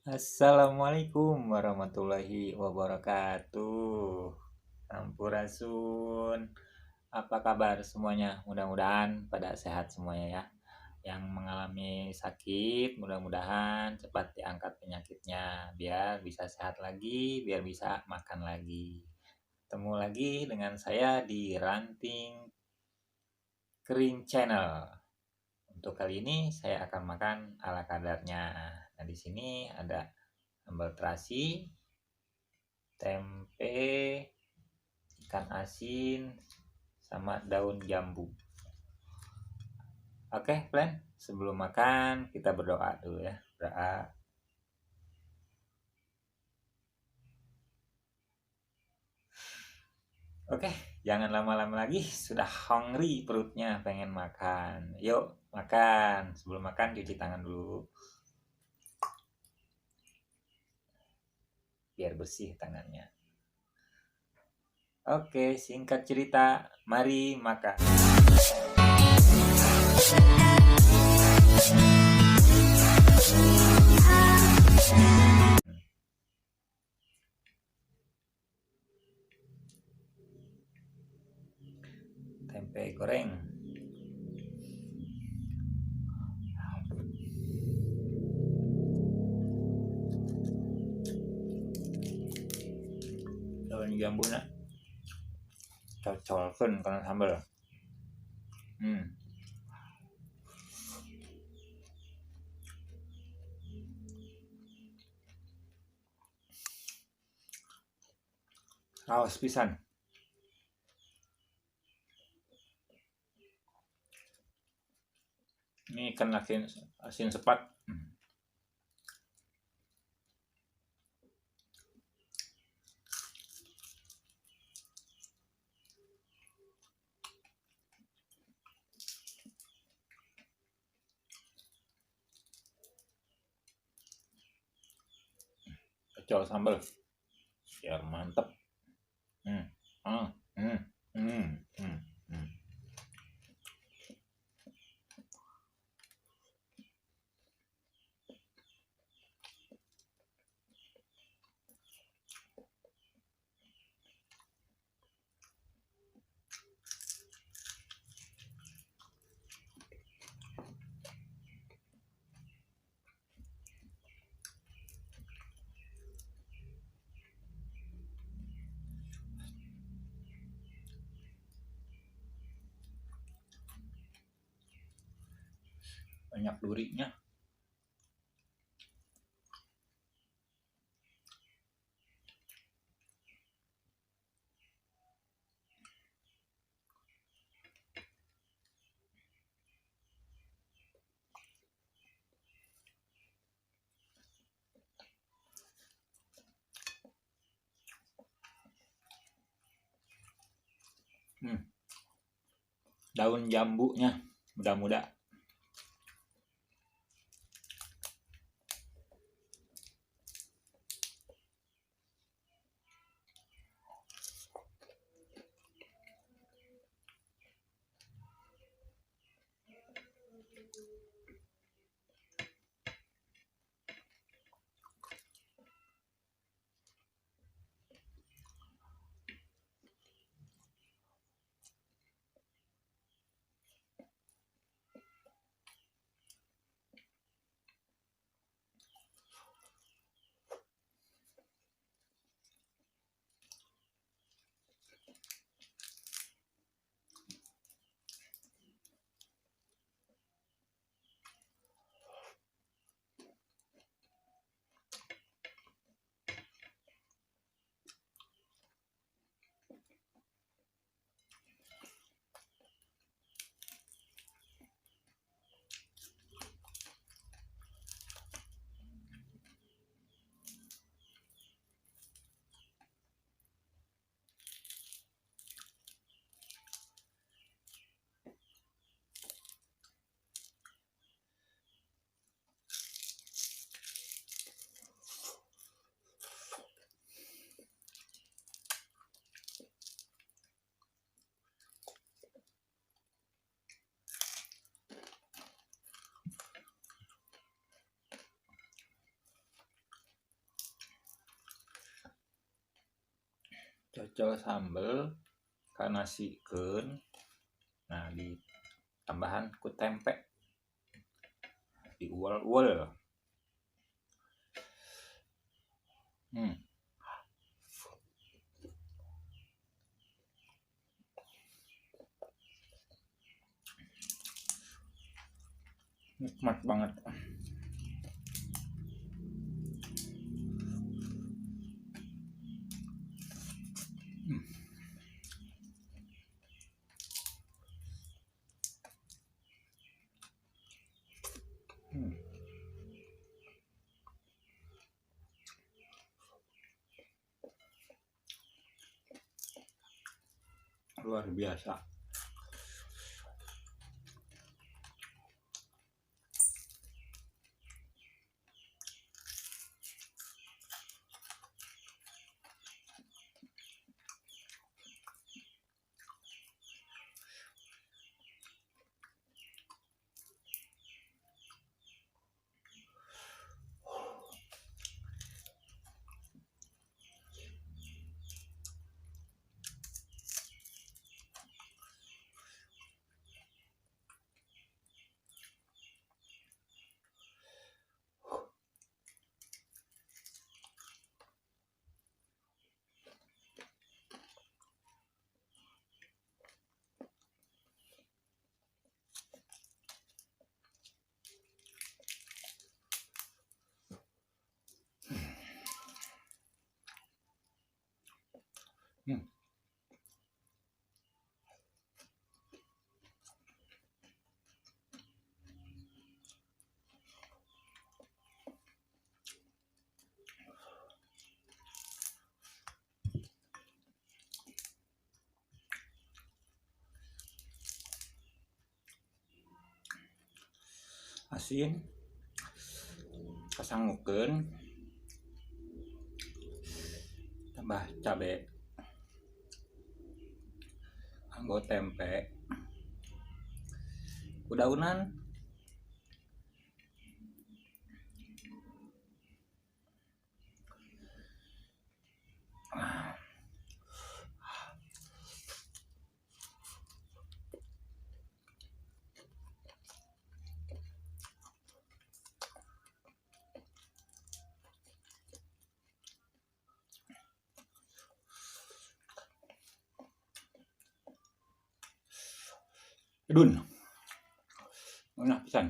Assalamualaikum warahmatullahi wabarakatuh. Sampurasun. Apa kabar semuanya? Mudah-mudahan pada sehat semuanya ya. Yang mengalami sakit, mudah-mudahan cepat diangkat penyakitnya biar bisa sehat lagi, biar bisa makan lagi. Ketemu lagi dengan saya di Ranting Kering Channel. Untuk kali ini saya akan makan ala kadarnya. Nah, di sini ada sambal terasi, tempe, ikan asin, sama daun jambu. Oke, Plan. Sebelum makan, kita berdoa dulu ya. Berdoa. Oke, jangan lama-lama lagi. Sudah hungry perutnya, pengen makan. Yuk, makan. Sebelum makan, cuci tangan dulu. Biar bersih tangannya. Oke, singkat cerita. Mari makan. Tempe goreng. Daun jambu nak cocolkan karena sambal. Awas pisan. Ini ikan asin sepat. Pecel sambal biar mantep. Hmm. Ah. Hmm. Hmm. Hmm. Hmm. Banyak durinya. Daun jambunya muda-muda. cocol sambel karena sikeun. Nah, di tambahan ku tempe diuel-uel. Nikmat banget. Luar biasa. Asin kasanggukeun tambah cabe anggo tempe udaunan dun enak pisan.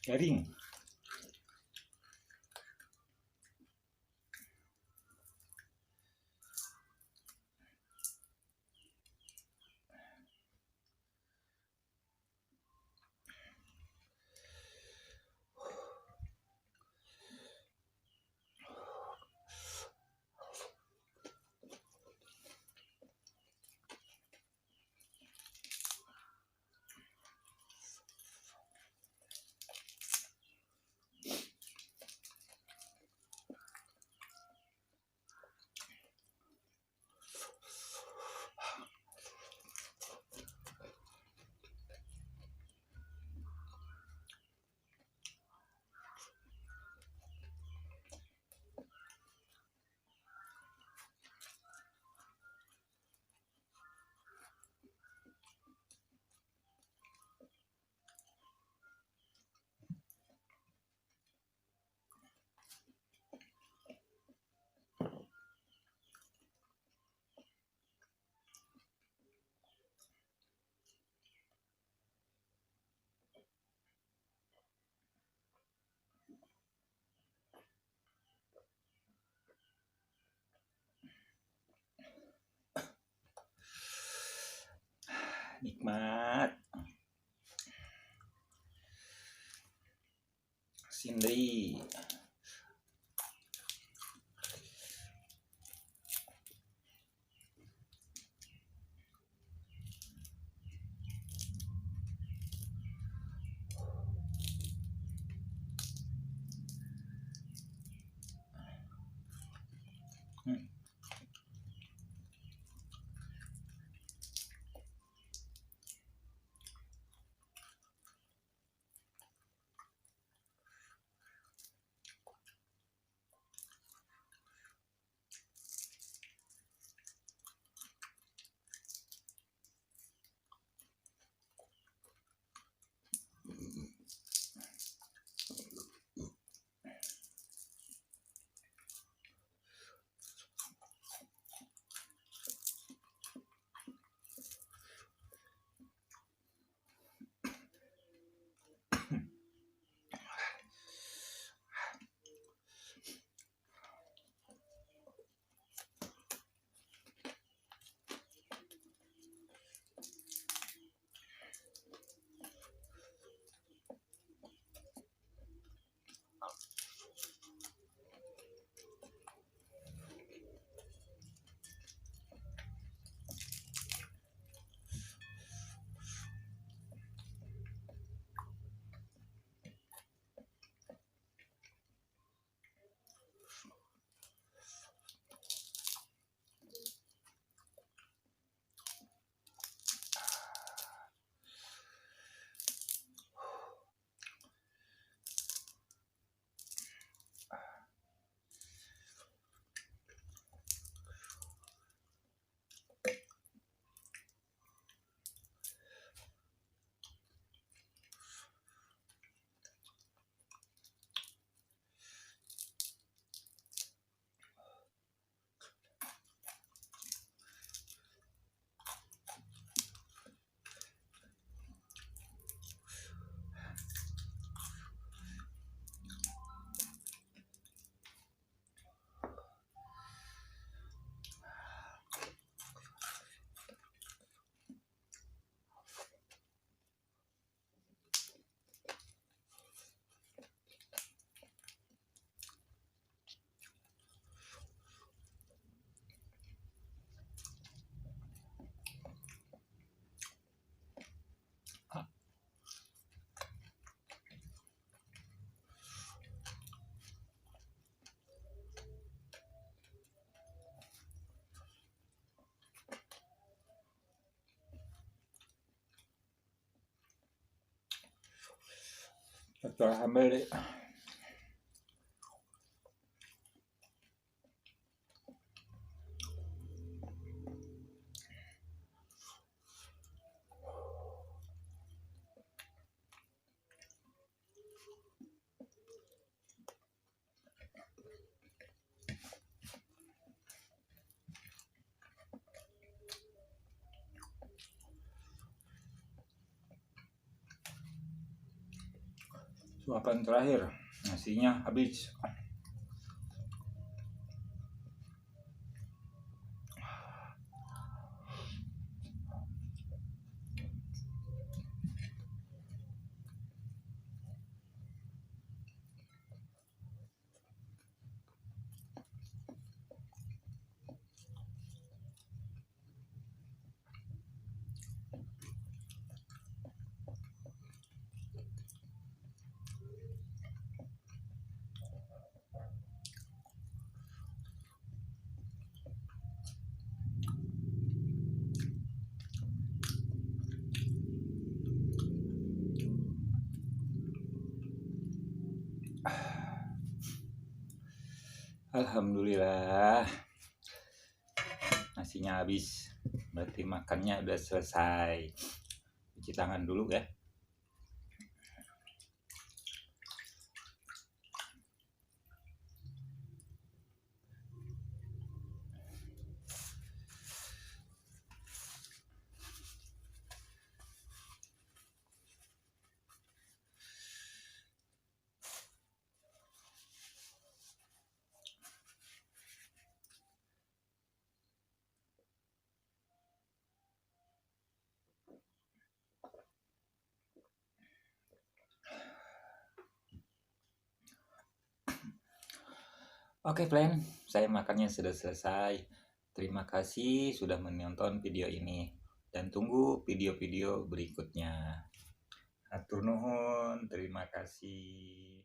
Garing. Nikmat. Sindri. Betul hamil deh. Suapan terakhir, nasinya habis. Alhamdulillah, nasinya habis. Berarti makannya udah selesai. Cuci tangan dulu ya. Oke, friend, saya makannya sudah selesai. Terima kasih sudah menonton video ini dan tunggu video-video berikutnya. Hatur nuhun, terima kasih.